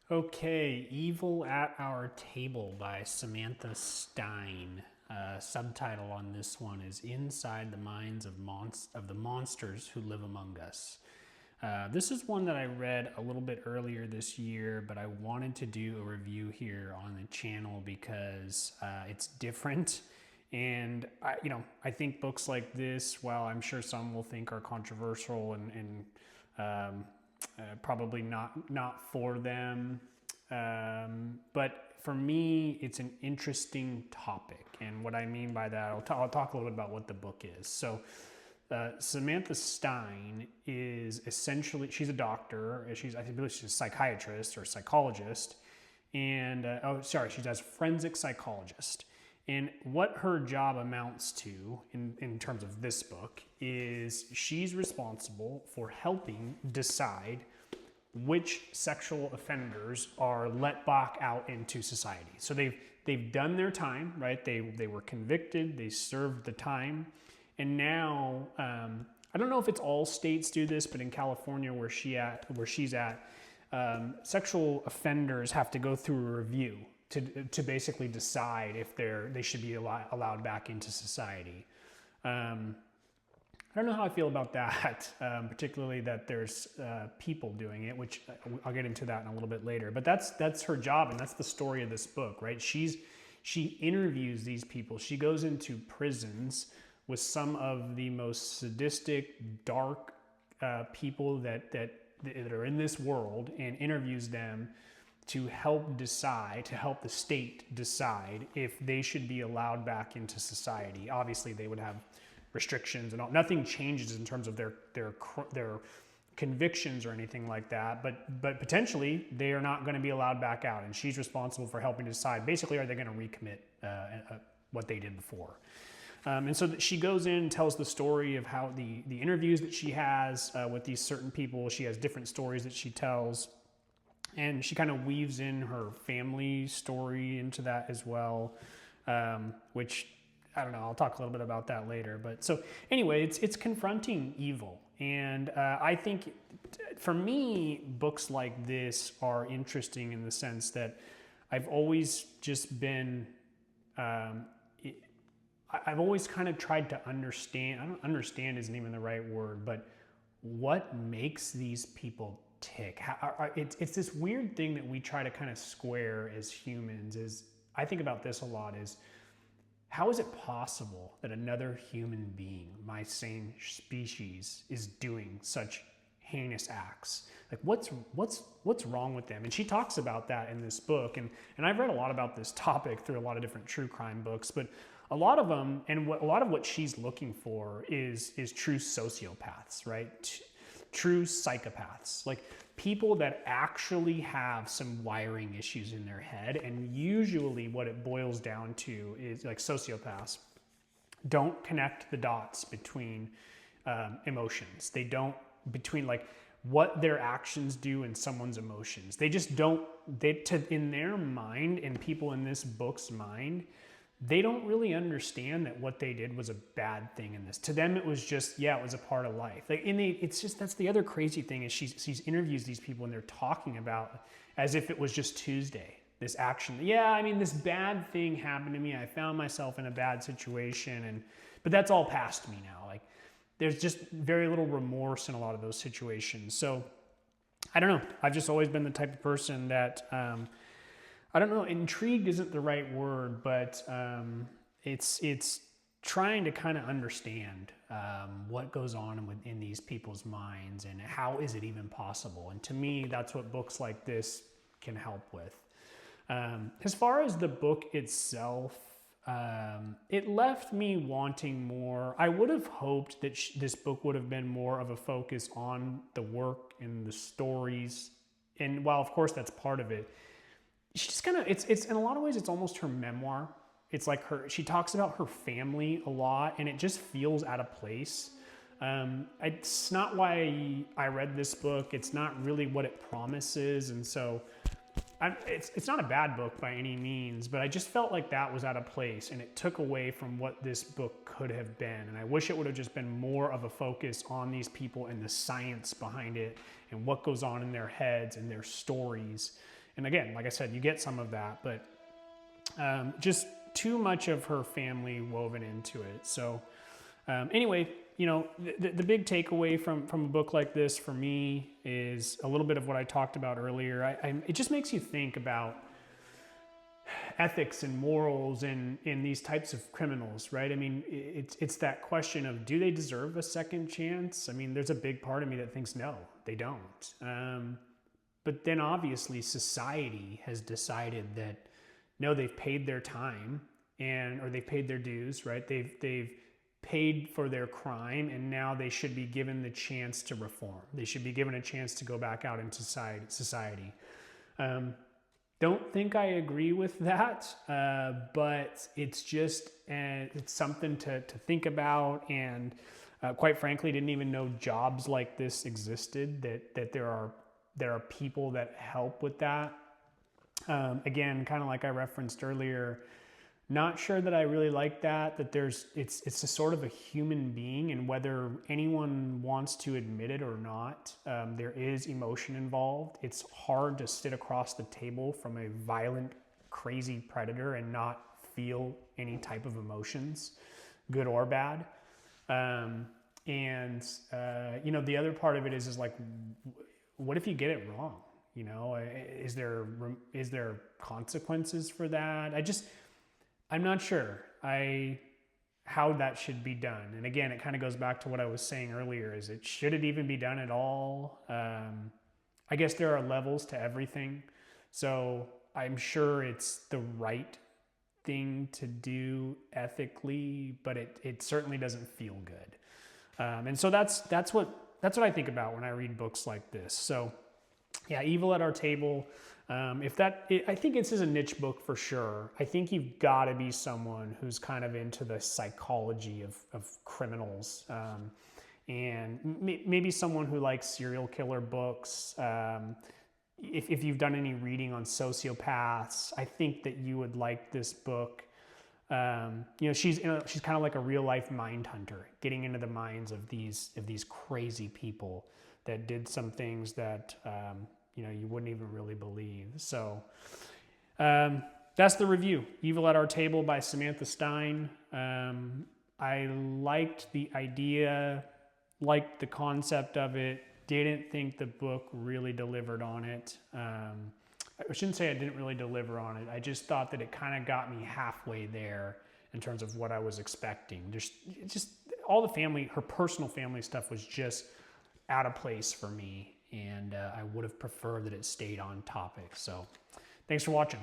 Okay, Evil at Our Table by Samantha Stein. Subtitle on this one is Inside the Minds of the Monsters Who Live Among Us. This is one that I read a little bit earlier this year, but I wanted to do a review here on the channel because it's different. And I think books like this, while I'm sure some will think are controversial and probably not for them. But for me, it's an interesting topic. And what I mean by that, I'll talk a little bit about what the book is. So Samantha Stein is essentially, she's a doctor. I believe she's a psychiatrist or psychologist. And, she's a forensic psychologist. And what her job amounts to in terms of this book is she's responsible for helping decide which sexual offenders are let back out into society. So they've done their time, right? They were convicted, they served the time, and now I don't know if it's all states do this, but in California where she's at, sexual offenders have to go through a review to basically decide if they should be allowed back into society. I don't know how I feel about that, particularly that there's people doing it, which I'll get into that in a little bit later. But that's her job, and that's the story of this book, right? She interviews these people. She goes into prisons with some of the most sadistic, dark people that are in this world, and interviews them to help the state decide if they should be allowed back into society. Obviously, they would have restrictions and all. Nothing changes in terms of their convictions or anything like that, but potentially they are not going to be allowed back out, and she's responsible for helping decide, basically, are they going to recommit what they did before. And so she goes in and tells the story of how the interviews that she has with these certain people. She has different stories that she tells, and she kind of weaves in her family story into that as well, which, I don't know, I'll talk a little bit about that later. But so anyway, it's confronting evil. And I think, for me, books like this are interesting in the sense that I've always just been, I've always kind of tried to understand, I don't understand isn't even the right word, but what makes these people tick? It's this weird thing that we try to kind of square as humans. I think about this a lot, is how is it possible that another human being, my same species, is doing such heinous acts? Like, what's wrong with them? And she talks about that in this book. And I've read a lot about this topic through a lot of different true crime books, but a lot of them, and a lot of what she's looking for is true sociopaths, right? True psychopaths, like people that actually have some wiring issues in their head. And usually what it boils down to is, like, sociopaths don't connect the dots between emotions. They don't, between like what their actions do and someone's emotions. They just don't, in their mind, and people in this book's mind, they don't really understand that what they did was a bad thing in this. To them, it was just, it was a part of life. Like, it's just, that's the other crazy thing, is she interviews these people, and they're talking about as if it was just Tuesday, this action. This bad thing happened to me. I found myself in a bad situation, but that's all past me now. Like, there's just very little remorse in a lot of those situations. So I don't know. I've just always been the type of person that, I don't know, intrigued isn't the right word, but it's trying to kind of understand what goes on in these people's minds, and how is it even possible. And to me, that's what books like this can help with. As far as the book itself, it left me wanting more. I would have hoped that this book would have been more of a focus on the work and the stories. And while, of course, that's part of it, she just kind of, it's in a lot of ways, it's almost her memoir. It's like she talks about her family a lot, and it just feels out of place. It's not why I read this book. It's not really what it promises. And so it's not a bad book by any means, but I just felt like that was out of place, and it took away from what this book could have been. And I wish it would have just been more of a focus on these people and the science behind it, and what goes on in their heads and their stories. And again, like I said, you get some of that, but just too much of her family woven into it. So anyway, the big takeaway from a book like this for me is a little bit of what I talked about earlier. It just makes you think about ethics and morals in these types of criminals, right? I mean, it's that question of, do they deserve a second chance? I mean, there's a big part of me that thinks no, they don't. But then obviously society has decided that no, they've paid their time or they've paid their dues, right? They've paid for their crime, and now they should be given the chance to reform. They should be given a chance to go back out into society. Don't think I agree with that, but it's just it's something to think about. And quite frankly, didn't even know jobs like this existed. That there are people that help with that. Again, kind of like I referenced earlier. Not sure that I really like that it's a sort of a human being, and whether anyone wants to admit it or not, there is emotion involved. It's hard to sit across the table from a violent, crazy predator and not feel any type of emotions, good or bad. The other part of it is like, what if you get it wrong? Is there consequences for that? I'm not sure how that should be done. And again, it kind of goes back to what I was saying earlier, should it even be done at all? I guess there are levels to everything. So I'm sure it's the right thing to do ethically, but it certainly doesn't feel good. And so that's what I think about when I read books like this. So yeah, Evil at Our Table. I think this is a niche book for sure. I think you've got to be someone who's kind of into the psychology of criminals, and maybe someone who likes serial killer books. If you've done any reading on sociopaths, I think that you would like this book. She's kind of like a real life mind hunter, getting into the minds of these crazy people that did some things that you wouldn't even really believe. So that's the review. Evil at Our Table by Samantha Stein. I liked the idea, liked the concept of it, didn't think the book really delivered on it. I shouldn't say I didn't really deliver on it. I just thought that it kind of got me halfway there in terms of what I was expecting. Just all her personal family stuff was just out of place for me. And I would have preferred that it stayed on topic. So thanks for watching.